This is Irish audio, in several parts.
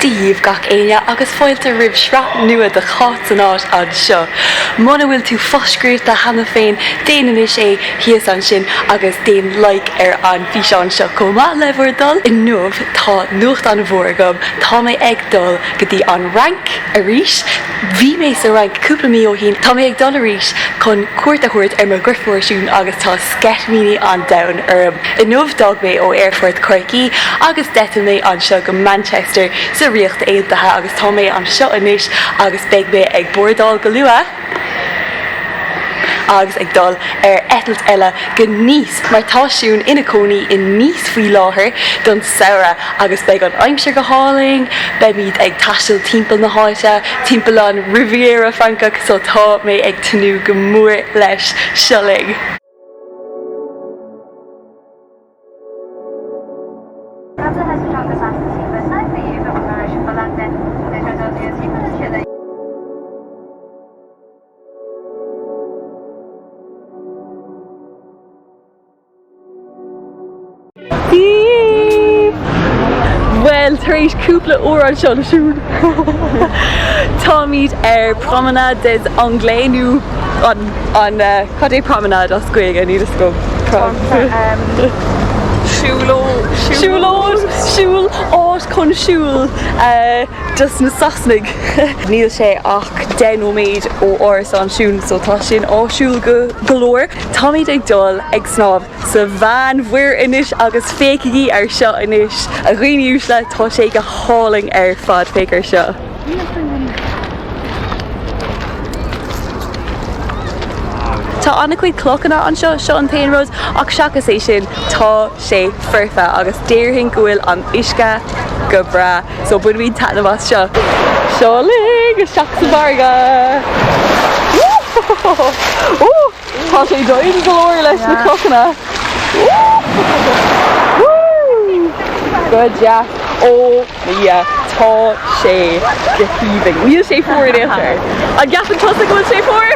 Díomh gach éine agus fáilte ribh sreat nua de chát an áit an seo. Muna bhfuil tú foscrúta hana féin déanaan is é hias an sin agus déan like an bhíseán seo comá lehar dul. In nuamh tá nuacht an bhórgam, tá mé ag dul go dtí an rank a ríis. Bhí mé sa rank cúpla mí ó hín, tá mé ag dul a ríis chun cuairte thabhairt ar mo griffóisiún agus tá sceithmíní an domhan orm. In nuamh dog mé ó Airfort Corcaigh agus deita mé an seo go Manchester sa riocht éaltathe agus tá mé an seo inis agus beag mé ag bordáil go luath agus ag dul ar etalt eile go níos mar táisiún ina cónaí in níos faoi láthair don saora agus beag an aimsear go háling, be míad ag taisteal timpeall na háite, timpeall an Riviera Fraince so tá mé ag tanú go mór leis seoling. Well, turais cúpla uair an seo siún. Tá míad ar promenade des Anglais nó an cad é promenade as cuig a ní is go siúl áit chun siúl just na Sasnig. Níl sé ach 10 méid ó áras an siún so tá sin áisiúil go golóir. Tá míad ag dul ag snáb sa bhean bhuiir inis agus féicií ar seo inis a riúsle tá sé go háling ar fad féicear seo. Tá anna chuid clochanna an seo an Tain Road ach seachas é sin tá sé firfa agus déirhin gohfuil an isce go bra so bud míad tanamh seo. Seoling agus seach sa bharga. Tá sé dóid golóir leis na clochanna. Good yeah. Oh yeah, tá sé go híbing. Níl sé fór in éaltar. A gapan tosa go sé fór?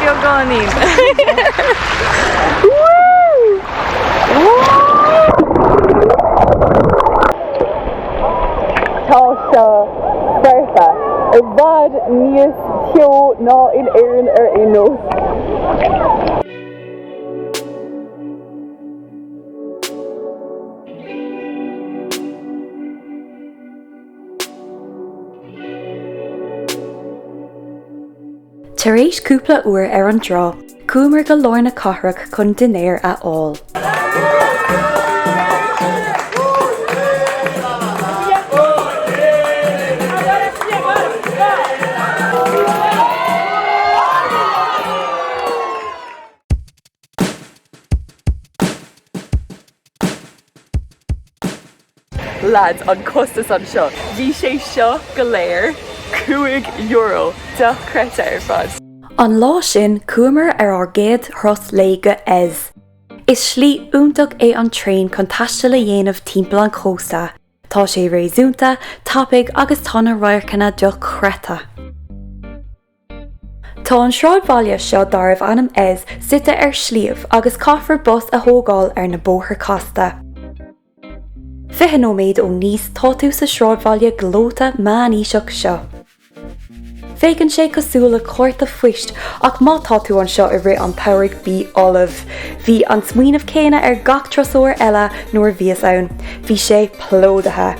Go gánín. Tá seo bertha. I bhd níos teo ná in éireann ar é nós. Turais cúpla uair ar an drá, cúmar go lorna cathrach chun dinéir a all. Lads, an costas an seo, bhí sé seo go léir €2 de chréite ar fad. An lá sin cúmar ar géad Turas Lae go is. Is slí iontach é an tréin chun taisteal a dhéanamh timpeall an chósta. Tá sé réasúnta, tapig agus tána roiirceanna do chréite. Tá an sráidbhailte seo darbh anam is suite ar slíomh agus caithfear bus a thógáil ar na bóthar casta. 20 nóméid ó níos táú sa sráidbhailte glóta máníseach seo. Féiceann sé cosúla cuairte fuist ach má táú an seo i rith an thabhairt bí olibh. Bhí an smaoinemh céine ar gach trasóir eile nuair bhíos ann. Bhí sé plódathe.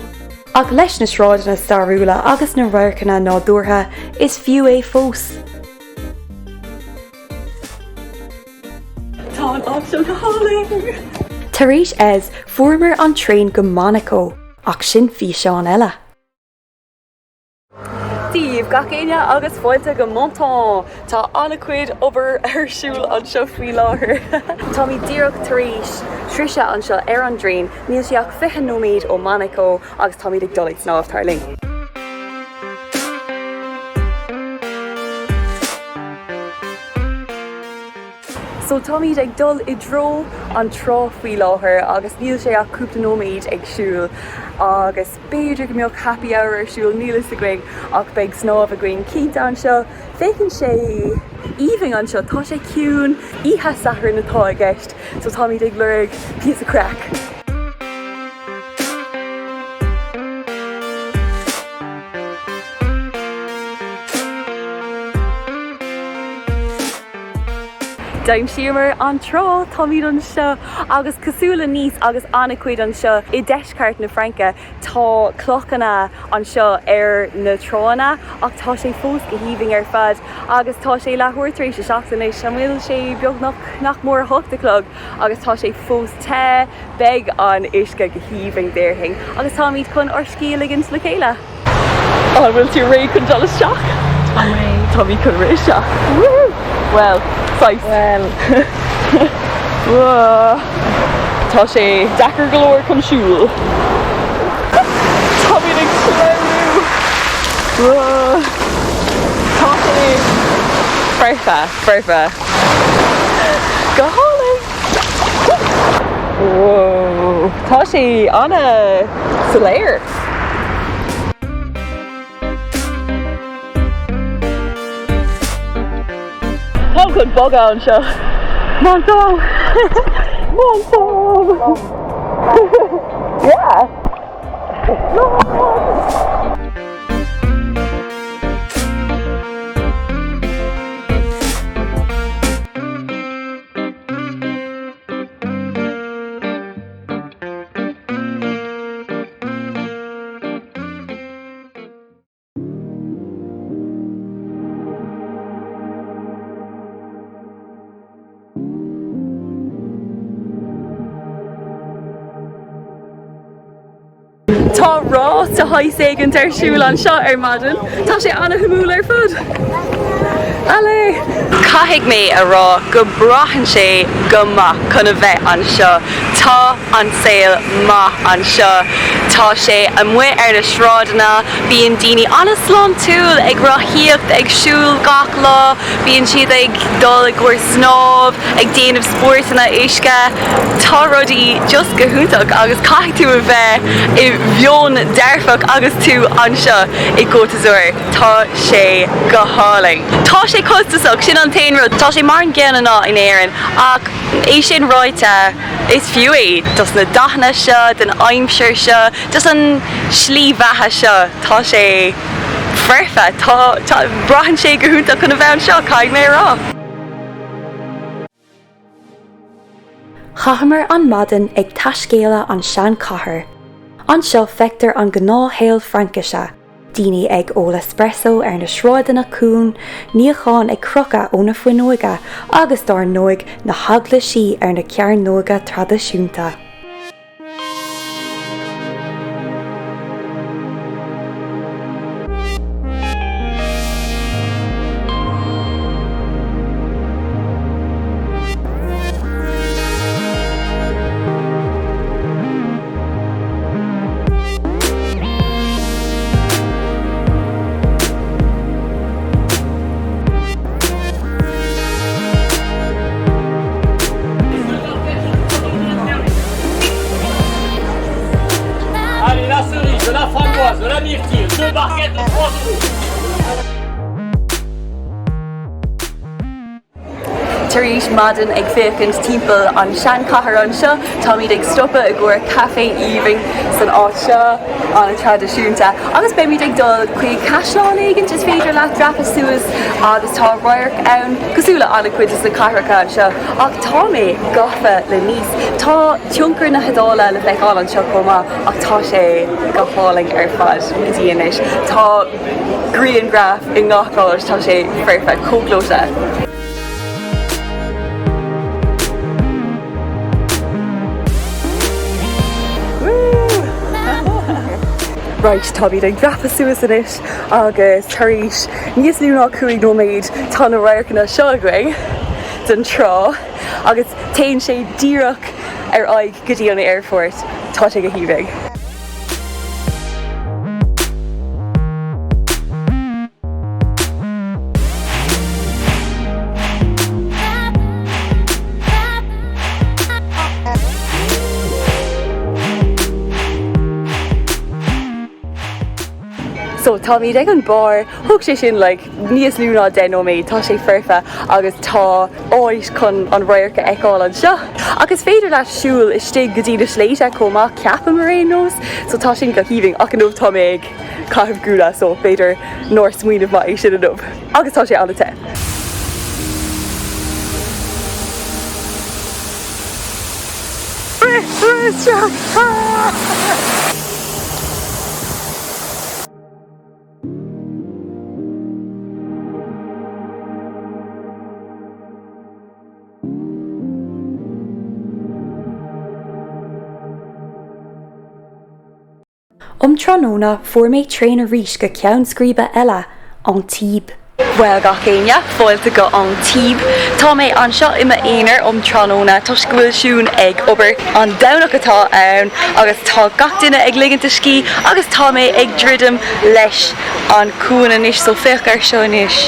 Ach leis na sráide na stairiúla agus na roiirceanna nádúrtha is fiú é fós. Tá an ábseo go háling. Turais is fuair an tréin go Monaco ach sin bhí seán eile. Díomh gach éine agus fáilte go Montan. Tá anna cuid obair ar siúil an seo faoi láthair. Tá mí díreach turais trise an seo ar an dréin, níl siach 20 nóméid ó Monaco agus tá míad ag dul ag snámh tarling. So tá míad ag dul I dro an trá faoi láthair agus níl sé ach cúpla nóméid ag siúil agus beidir go mbeadh happy hour ar siúil níl is a gcuig ach beag snámh a gcuin cínta an seo. Féiceann sé evening an seo, tá sé ciún, ihe sahar natá a gceist, so tá míad ag lurg piece of crack. Daim siamar an trá Tommy an seo agus cosúla níos agus anna cuid an seo I deisceart na Fraince tá clochanna an seo na tránna ach tá sé fós go híbhing fad agus tá sé lehuairtarí sé seachtainna samil sé beag nach mór hochtaclog agus tá sé fós te beg an isce go híbhing déirthing agus tá míad chun ar scíligins le chéile. Bhfuil tú ré chun dolas seach? Tá mí chun ré seach. Well, fight. Well. Tá sé dachar galore chun siúl. Tá mí ag clárú. Tá sé ferfa. Go hálaigh. Tá sé anna sa léir. Tá chun boga an seo. Má dom! Yeah! Tá rá sa haigh an dheirfiúr an seo maidin. Tá sé anna humúil fud. Ale! Caithfidh mé a rá go brachan sé go maith chun a bheith an seo. Tá an saoil maith an seo. Tá sé a mu na sráidanna, bíonn daoine anna slán túil ag rathíocht agsúil gach lá, bíonn siad ag dul ag gcuir snáb, ag déanamh spórtanna uisce. Tá rudaí just go húntaach agus caithfidh tú a bheith I bheon deirfach agus tú an seo I Côte. Tá sé go hálaigh. Tá sé costasach sin an tain rud, tá sé mar an gceanna in éireann ach é sin ráite is fiú é. Dus na daithna seo, den aimseir seo, dus an slí bheatha seo, tá sé ferfa, tá brachan sé go húntaach chun a bheith an seo, caithfidh mé rá. Chahamar an maidin ag taiscéala an sean cathair. An seo feictar an gnáthhéal Frainceise. Daoine ag óla espresso na sráidanna cún, níocháin ag crocha ó na fuinóga agus dar nóig na hagla sí na cearnóga tradiisiúnta. Turais maidin ag fécint timpeall an sean cathair an seo, tá míad ag stoppa a gcuir caifé íomhing san áit seo an tradiisiúnta. Agus be míad ag dul chuig caisleán éigin is féidir le drapa suas agus tá roiarc ann cosúla anna cuid is na cathaircha an seo. Ach tá mé gafa le níos. Tá tionchar na hedála le fheiceáil an seo comá ach tá sé go hálaigh fad I dtíanais. Tá grian graf I ngacháil tá sé ferfa cóglóta. Right, tá bhíad ag drapa suas inis agus turais níos lúná cuaig nóméid tá na roiarcanna seo againn den trá agus taonn sé díreach aig go dtí an airport tá sé go híbhing. So tá míad ag an bar, thug sé sin níos lúná den nóméid, tá sé ferfa agus tá áit chun an roiarcha eáil an seo. Agus féidir le siúil is tí go dtí sléite comá ceapa mar réon nós, so tá sin go híbhing ach an nómh tá mé ag caithfidh gúla so féidir nóir smuoinemh má é sin an nómh. Agus tá sé anna te. Tránna fuair méid tréin arís go ceann scríoba eile an tíb. Well ga chéine fáilte go an tíb. Tá méid anseo imime éonar Tránna tuis go bhfuil siún ag obair an damhnach atá ann agus tá gach duine ag ligannta cí agus tá méid ag ddridim leis an cún anois so féachar seo anois.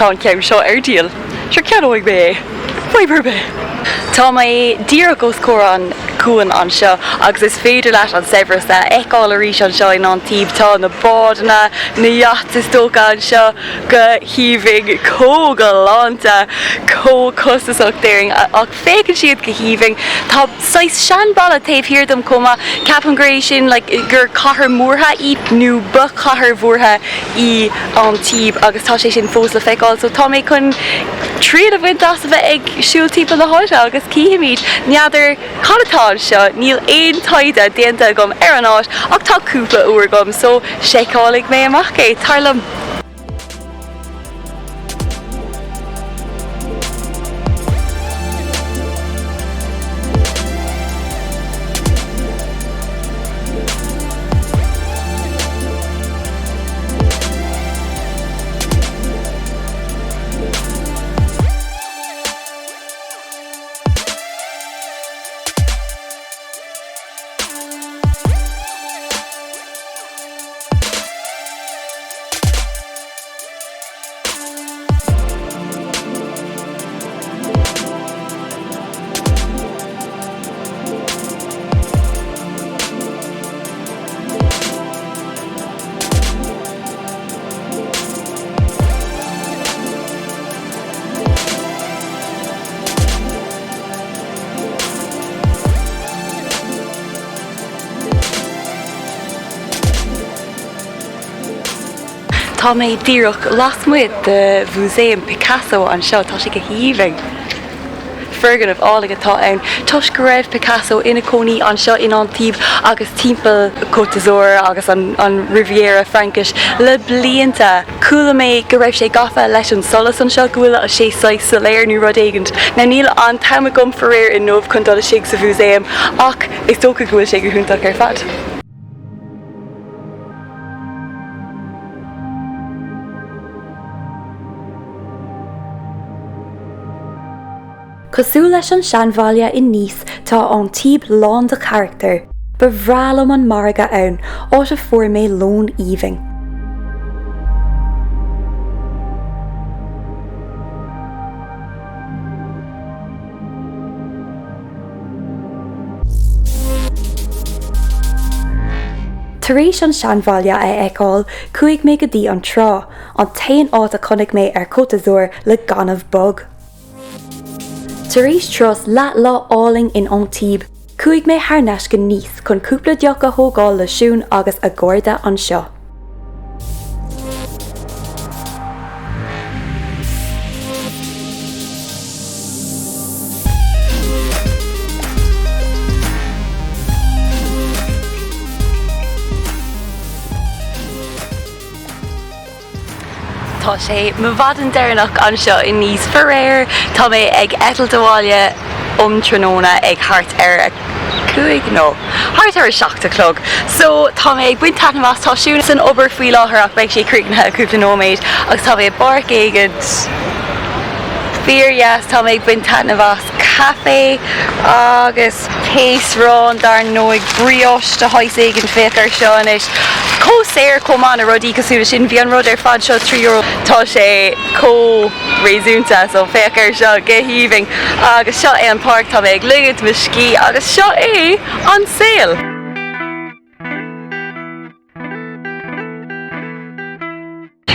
Tá an ceim seo ar díal. Sure cean óig bé. Fuibar bé. Tá mé díreach os cór an cúan an seo agus is féidir leis an sebhras a fheiceáil arís an seo in an tíb tá na bádanna na yacht is tóca an seo go híomhing cógalánta costasach déing ach fécinn siad go híomhing tá 6 seanballa taobh hirdom cuma ceapan grééis sin gur cathair mórtha í nó ba cathair mhórtha í an tíb agus tá sé sin fós le feiceáil so tá mé chun tríad a bhaint as a bheith ag siúltípa le háite agus cíimiid neadidir chalatá seo níl éon taide déanta gom ar an áit ach tá cúpla uair gom so séicálaigh mé amach é tarlam. Tá méid díreach lasmuid de Muséum Picasso an seo tá sé go híomhing. Fergan of ála atá ann. Tuis go raibh Picasso ina cónaí an seo in an tíb agus timpeall Côte agus an Riviera Fraince le blianta. Cúla méid go raibh sé gafa leis an solas an seo gohfuil a sé 6 sa léir nó rud éigent. Na níl an táime gom foréir in nómh chun dul sig sa Muséum ach is tócha gohfuil sé go húntaach ar fad. Cosú leis an seanbhaile in níos tá an tíb lán de charachtar, ba bhrealam an marga ann áit a fuair mé lón íomhing. Taréis an seanbhaile a fheiceáil chuaigh mé go dtí an trá, an tain áit a chunig mé ar Côte le ganamh bog. Turais Turas Lae áling in an tíb, chuaigh mé tharneas go níos chun cúpla deoch a thógáil le siún agus a gcóirde an seo. Tá sé mo bhd an deirnach an seo in níos foréir, tá mé ag etal doháile Tránna ag thart ar a cuaig nó thart ar a 7:00. So tá mé ag buint tanamh tá siúna san obair faoi láthair ach beidh sé críochnathe cúpla nóméid agus tá mé barc aigid Fearjas tá mé ag buint tanamh café agus péisrán dar nóig brioche de haisig an féchar seo inis. Cóséir comán a rodí cosúla sin bhí an rud ar fad seo €3 tá sé réúnta so féchar seo go híomhing agus seo é an park tá mé ag ligad me cí agus seo é an saoil.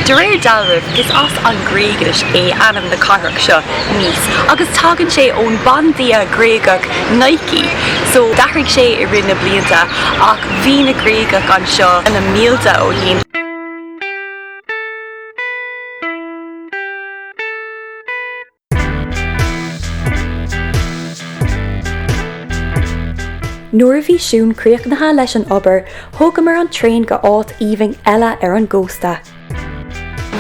De réir dalrih is as an gréigis é anam na carach seo níos. Agus tagann sé ón bandia gréigach Nike. So dachraigh sé I rinne blianta ach bhí na gréigach an seo na mílta ó hín. Nuair a bhí siún críochnatha leis an obair, thugam mar an tréin go áit íomhing eile ar an gcósta.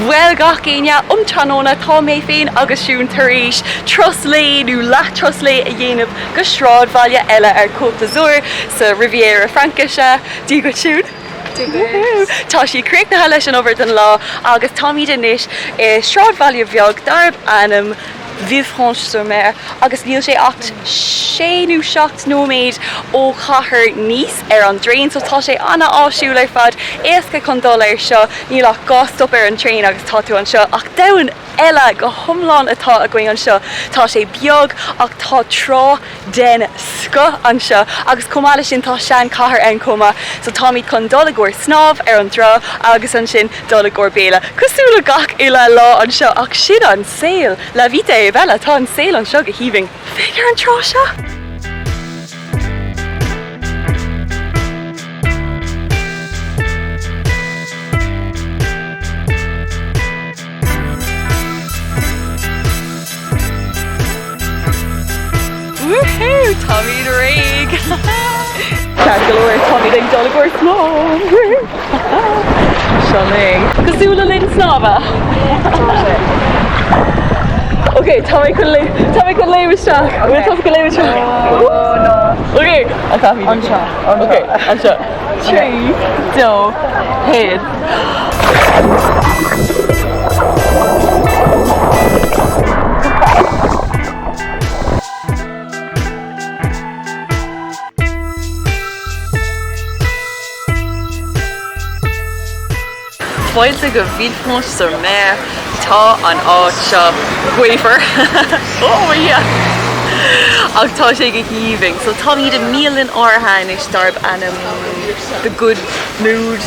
Well gach céine tróna tá mé féin agus siún taréis Turas Lae nó leath Turas Lae a dhéanamh go sráidbhailte eile ar Côte sa Riviera Fraince. Dí go siún? Tá sí críochnatha leis an obair den lá agus tá míad inis sráidbhailte bheag darb anam Fraince agus níl sé 7 nóméid ó chathair níos ar an drain, so tá sé anna áisiúla ar fad éasca chun dul ar seo níl ach gástop ar an train agus tá tú an seo ach dain eile go thomláin atá a gcuing an seo tá sé beag ach tá trá den sco an seo agus comála sin tá sean chathair an cuma so tá míad chun dul agóir snáb ar an drá agus an sin dul agóir béla. Cosúla gach ile lá an seo ach sin an saoil le bhíte bheile tá an saoil an seo go híomhing. Féidir an trá seo? Woohoo! Tommy the Rig! Calculor, Tommy the Dollar Snob! Shunning! Cosúla Lae Snaba! Okay, Tommy could lay with Shaq. We'll Tommy could lay with Shaq. Oh no! Okay, I'll copy. On shot. Okay, on shot. 3, 2, head. Bailte go Fraince tá an áit seo wafer. Oh yeah. Ach tá sé go híomhing. So tá míad a mílin áirtha is darb anam the Good Mood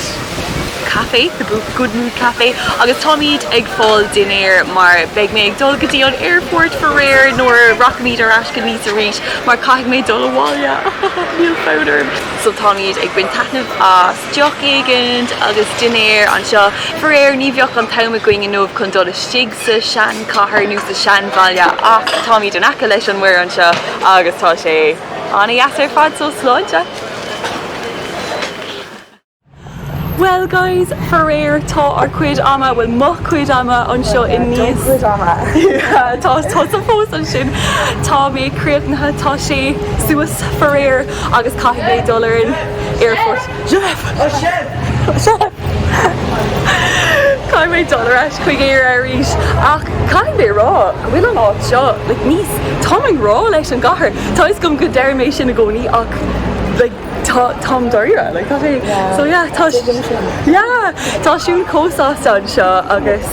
Cafe, the Good Mood Cafe. Agus tá míad ag fáil dinéir mar beag mé ag dul go dtí an airport for réir nóair rachmíad ar asca níos a rís mar caiigh mé dul bháile. Níl fóidir. So tá míad ag bhain taitneamh as deoch éigent agus dinéir an seo for réir ní bheoch an tama going in nómh chun dul a stig sa sean chathair nó sa sean bhailte ach tá míad an aice leis an muir an seo agus tá sé anna dheas ar fad so sláinte. Well guys, for réir tá ar cuid ama bhfuil mo cuid ama an seo in níos. Cuid ama. Tá sa fós an sin. Tá mé críochnatha tá sé suas for réir agus caiigh mé dul ar an airport. Chef! Oh chef! Caiigh mé dul ar chuig éir ar rís ach caiigh mé rá go bhfuil an áit seo like níos táiming rá leis an gcathair. Tá is gom go deir mé sin a gcónaí ach like Tom Doira, like that is. Yeah. So yeah, tá siún cósás an seo agus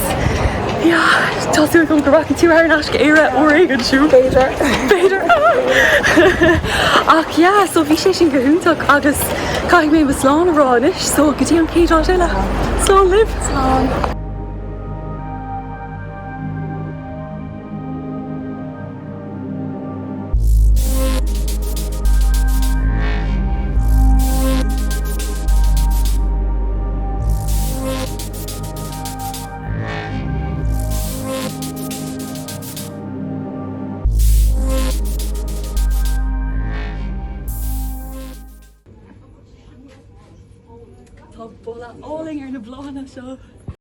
tá siún gom go raci tú ar an asca éire ó éigean siú. Beidir. Ach yeah, so bhí sé sin go húntaach agus caiigh mé was slán aráis, so go dtí an céadrá eile. Slán libh. Slán. Tá bola áling ar na blána seo.